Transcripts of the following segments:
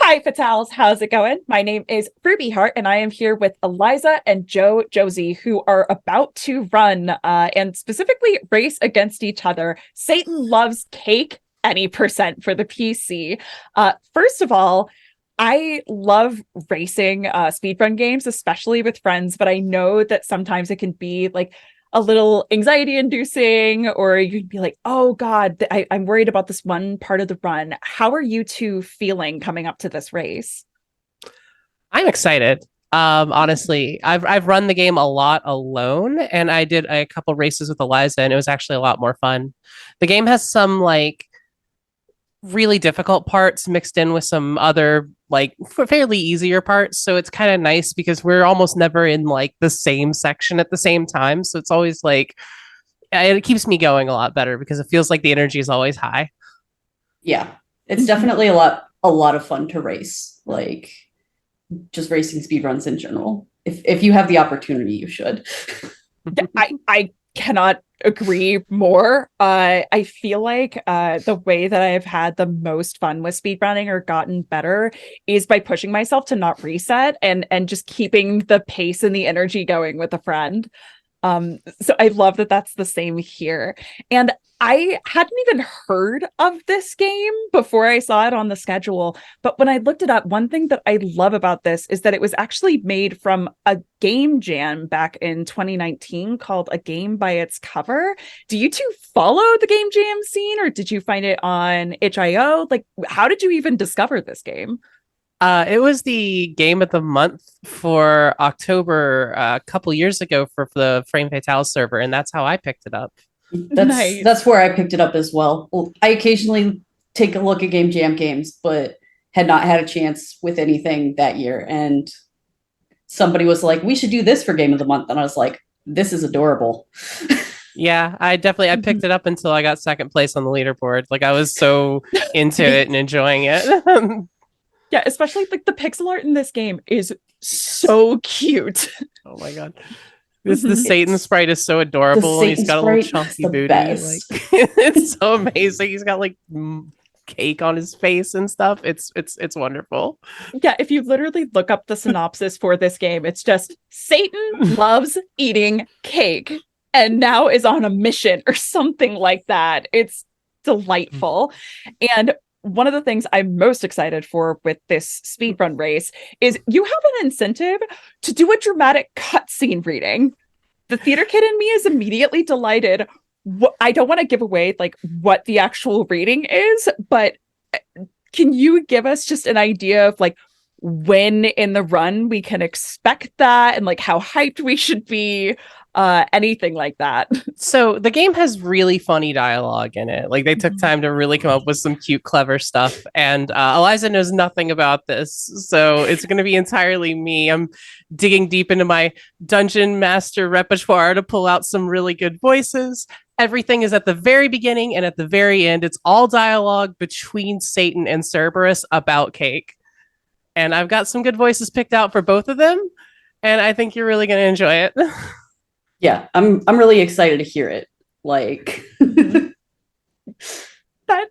Hi, Fatals. How's it going? My name is Ruby Hart, and I am here with Aalaizah and JoJosey, who are about to run and specifically race against each other. Satan loves cake any percent for the PC. First of all, I love racing speedrun games, especially with friends, but I know that sometimes it can be like a little anxiety inducing, or you can be like, oh God, I'm worried about this one part of the run. How are you two feeling coming up to this race? I'm excited. Honestly, I've run the game a lot alone, and I did a couple races with Aalaizah, and it was actually a lot more fun. The game has some like really difficult parts mixed in with some other like fairly easier parts, so it's kind of nice because we're almost never in like the same section at the same time. So it's always like it keeps me going a lot better because it feels like the energy is always high. Yeah, it's definitely a lot of fun to race. Like just racing speedruns in general. If you have the opportunity, you should. I cannot agree more. I feel like the way that I have had the most fun with speedrunning or gotten better is by pushing myself to not reset and just keeping the pace and the energy going with a friend. So I love that that's the same here. And I hadn't even heard of this game before I saw it on the schedule. But when I looked it up, one thing that I love about this is that it was actually made from a game jam back in 2019 called A Game by Its Cover. Do you two follow the game jam scene, or did you find it on itch.io? Like, how did you even discover this game? It was the game of the month for October a couple years ago for the Frame Fatale server, and that's how I picked it up. That's Nice. that's where I picked it up as well. I occasionally take a look at Game Jam games, but had not had a chance with anything that year. And somebody was like, "We should do this for Game of the Month," and I was like, "This is adorable." Yeah, I picked it up until I got second place on the leaderboard. Like I was so into it and enjoying it. Yeah, especially like the pixel art in this game is so cute. Oh my god. This Satan It's sprite is so the adorable and he's Satan got a little sprite. It's chunky the booty. Like best. it's so amazing. He's got like cake on his face and stuff. It's wonderful. Yeah, if you literally look up the synopsis for this game, it's just Satan loves eating cake and now is on a mission or something like that. It's delightful. And one of the things I'm most excited for with this speedrun race is you have an incentive to do a dramatic cutscene reading. The theater kid in me is immediately delighted. I don't want to give away like what the actual reading is, but can you give us just an idea of like when in the run we can expect that and like how hyped we should be? Anything like that. So the game has really funny dialogue in it. Like they took time to really come up with some cute, clever stuff. And Aalaizah knows nothing about this, so it's going to be entirely me. I'm digging deep into my dungeon master repertoire to pull out some really good voices. Everything is at the very beginning and at the very end. It's all dialogue between Satan and Cerberus about cake. And I've got some good voices picked out for both of them. And I think you're really going to enjoy it. Yeah, I'm really excited to hear it. Like that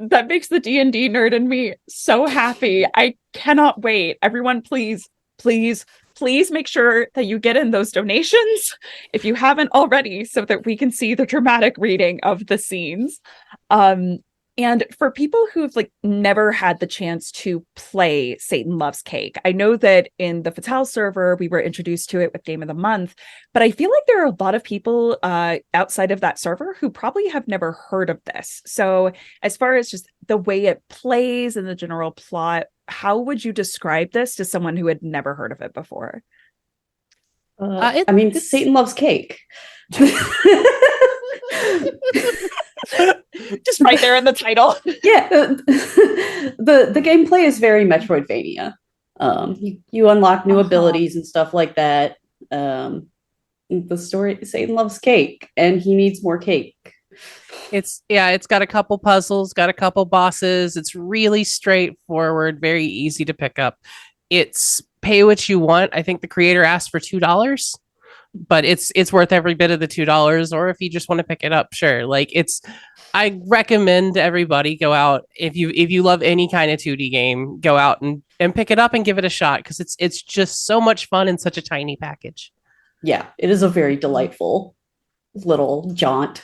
that makes the D&D nerd in me so happy. I cannot wait. Everyone, please make sure that you get in those donations if you haven't already, so that we can see the dramatic reading of the scenes. Um, and for people who've like never had the chance to play Satan Loves Cake, I know that in the Fatale server we were introduced to it with Game of the Month, but I feel like there are a lot of people outside of that server who probably have never heard of this. So as far as just the way it plays and the general plot, how would you describe this to someone who had never heard of it before? I mean, It's Satan loves cake. Just right there in the title. Yeah, the gameplay is very Metroidvania. You unlock new abilities and stuff like that. The story, Satan loves cake and he needs more cake. it's got a couple puzzles, got a couple bosses. It's really straightforward, very easy to pick up. It's pay what you want. I think the creator asked for $2, but it's worth every bit of the $2. Or if you just want to pick it up, sure. Like I recommend everybody go out if you love any kind of 2D game, go out and pick it up and give it a shot because it's just so much fun in such a tiny package. Yeah, it is a very delightful little jaunt.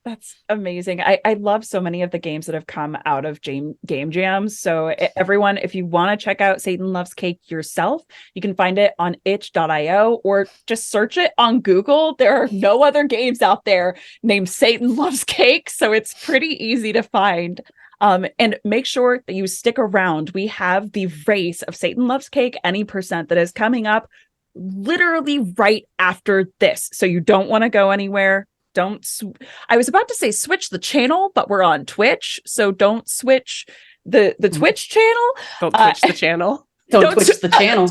That's amazing. I love so many of the games that have come out of game jams. So everyone, if you want to check out Satan Loves Cake yourself, you can find it on itch.io or just search it on Google. There are no other games out there named Satan Loves Cake, so it's pretty easy to find. And make sure that you stick around. We have the race of Satan Loves Cake any percent that is coming up literally right after this. So you don't want to go anywhere. I was about to say switch the channel, but we're on Twitch, so don't switch the Twitch channel. Don't twitch the channel. Don't twitch the channel.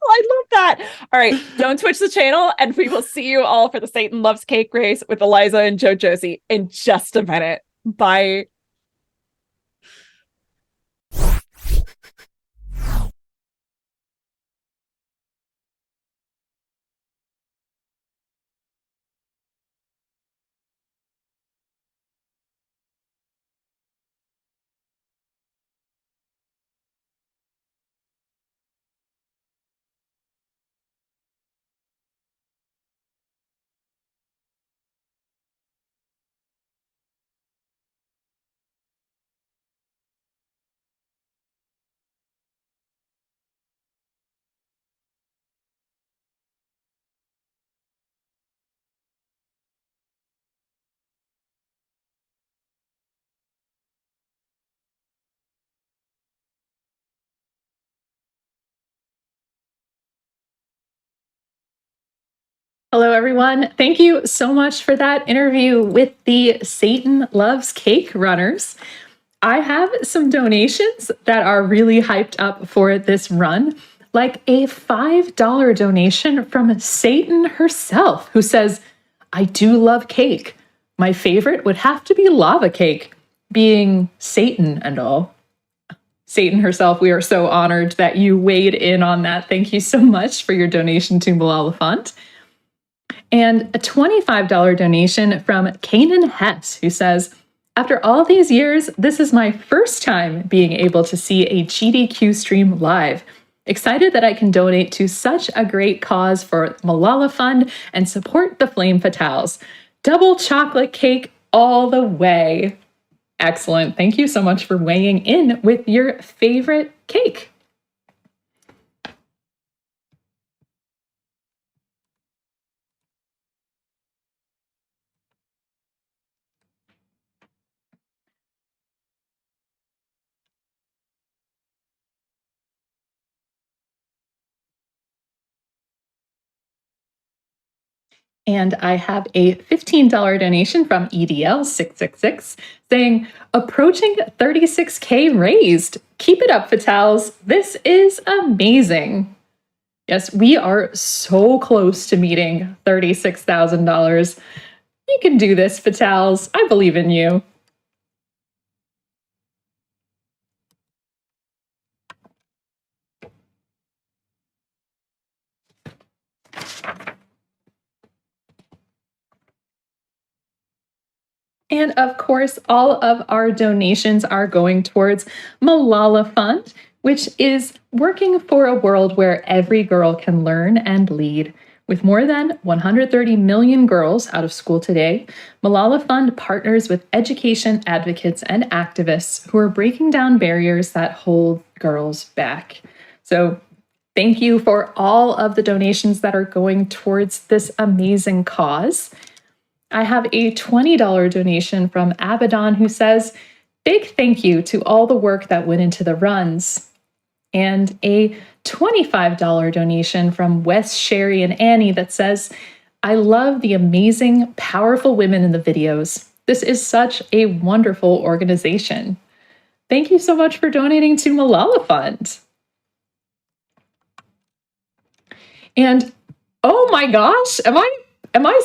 I love that. All right, don't twitch the channel, and we will see you all for the Satan Loves Cake race with Aalaizah and JoJosey in just a minute. Bye. Hello, everyone. Thank you so much for that interview with the Satan Loves Cake runners. I have some donations that are really hyped up for this run, like a $5 donation from Satan herself, who says, I do love cake. My favorite would have to be lava cake, being Satan and all. Satan herself, we are so honored that you weighed in on that. Thank you so much for your donation to Malala Fund. And a $25 donation from Kanan Hess, who says, after all these years, this is my first time being able to see a GDQ stream live. Excited that I can donate to such a great cause for Malala Fund and support the Flame Fatales. Double chocolate cake all the way. Excellent. Thank you so much for weighing in with your favorite cake. And I have a $15 donation from EDL666 saying, approaching 36K raised. Keep it up, Fatales. This is amazing. Yes, we are so close to meeting $36,000. You can do this, Fatales. I believe in you. And of course, all of our donations are going towards Malala Fund, which is working for a world where every girl can learn and lead. With more than 130 million girls out of school today, Malala Fund partners with education advocates and activists who are breaking down barriers that hold girls back. So thank you for all of the donations that are going towards this amazing cause. I have a $20 donation from Abaddon who says, big thank you to all the work that went into the runs. And a $25 donation from Wes, Sherry, and Annie that says, I love the amazing, powerful women in the videos. This is such a wonderful organization. Thank you so much for donating to Malala Fund. And oh my gosh, am I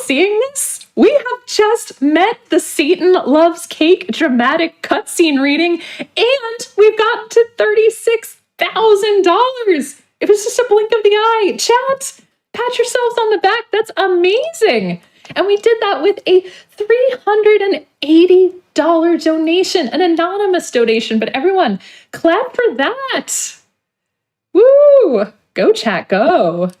seeing this? We have just met the Satan Loves Cake dramatic cutscene reading, and we've gotten to $36,000. It was just a blink of the eye. Chat, pat yourselves on the back. That's amazing. And we did that with a $380 donation, an anonymous donation. But everyone, clap for that. Woo! Go chat, go.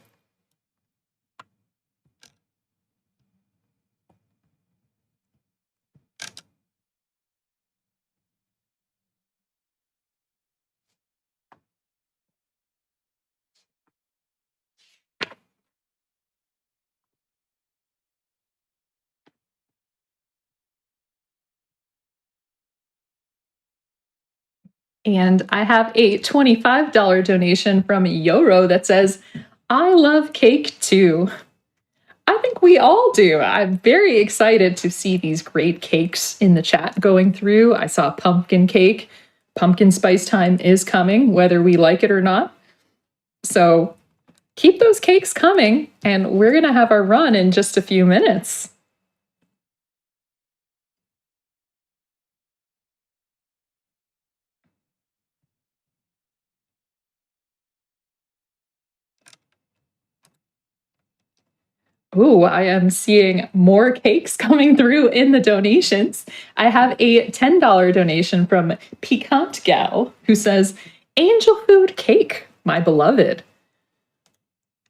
And I have a $25 donation from Yoro that says, I love cake too. I think we all do. I'm very excited to see these great cakes in the chat going through. I saw pumpkin cake. Pumpkin spice time is coming, whether we like it or not. So keep those cakes coming, and we're going to have our run in just a few minutes. Ooh, I am seeing more cakes coming through in the donations. I have a $10 donation from Piquant Gal who says, Angel Food Cake, my beloved.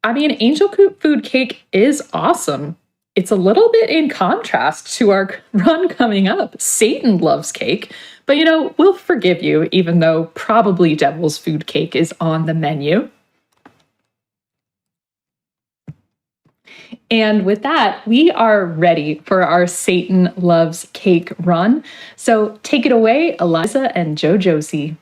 I mean, Angel Food Cake is awesome. It's a little bit in contrast to our run coming up. Satan loves cake, but we'll forgive you, even though probably Devil's Food Cake is on the menu. And with that, we are ready for our Satan Loves Cake run. So take it away, Aalaizah and JoJosey.